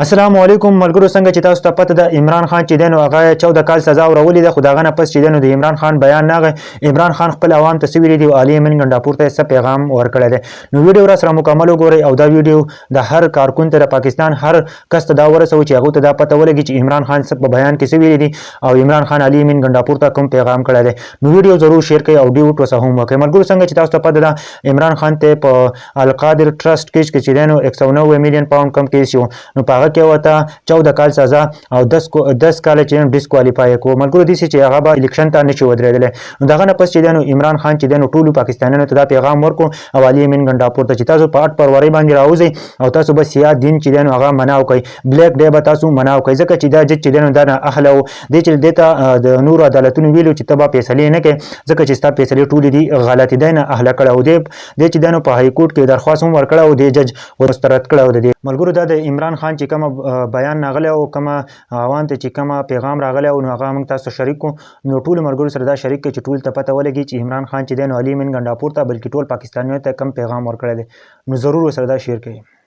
السلام علیکم ملګرو، څنګه چې تاسو ته پته ده عمران خان چې دی نو هغه 14 کال سزا ورولې ده، خو د هغه نه پس چې دی نو د عمران خان بیان نه غی. عمران خان خپل عوام ته څه ویلي دي او علي امین ګنډاپور ته څه پیغام ورکړی دی. نو ویډیو را سره مکمل وګورئ او دا ویډیو د هر کارکون ته د پاکستان هر کس ته دا ورسوي چې هغه ته دا پته ولګي چې عمران خان څه په بیان کې څه ویلي دي او عمران خان علي امین ګنډاپور ته کوم پیغام کړی دی. نو ویډیو ضرور شیر کړئ او ډیوټ وسه هم وکړئ. ملګرو څنګه چې تاسو ته پته ده عمران خان ته په القادر ټرست کې چې دی نو 190 میلیون پاوند کم کیس یو، نو په هغه کې وته 14 کال سزا او 10 کال چې ډیسکوالیفای کو. ملګرو دي چې هغه به الیکشن ته نشي ودرېدلی. نو دغه نه پس چې دی نو عمران خان چې دی نو ټولو پاکستانیانو ته دا پیغام ورکو او علي امین ګنډاپور ته چې تاسو په 8 فروری باندې راوځئ او تاسو بس یا دین چې دی نو هغه مناو کوئ، بلیک ډے به تاسو مناو کوئ، ځکه چې دا جج چې دی نو دا نه اهله و دی چې دې ته د نورو عدالتونو ویلو چې ته به فیصلې نه کوې ځکه چې ستا فیصلې ټولې دي غلطې دی نه اهله کړی او دی چې دی نو په های کورټ کې درخواست هم ورکړی او دی جج مسترد کړی و. د دې ملګرو دا د عمران خان چې کومه بیان راغلی او کومه عوام ته چې کومه پیغام راغلی او نو هغه موږ تاسو شریک کو. نو ټولو ملګرو سره دا شریک کړئ چې ټول ته پته ولګي چې عمران خان چې دی نو علي امین ګنډاپور ته بلکې ټول پاکستانیانو ته کم پیغام ورکړی دی. نو ضرور ورسره دا شیر کړئ.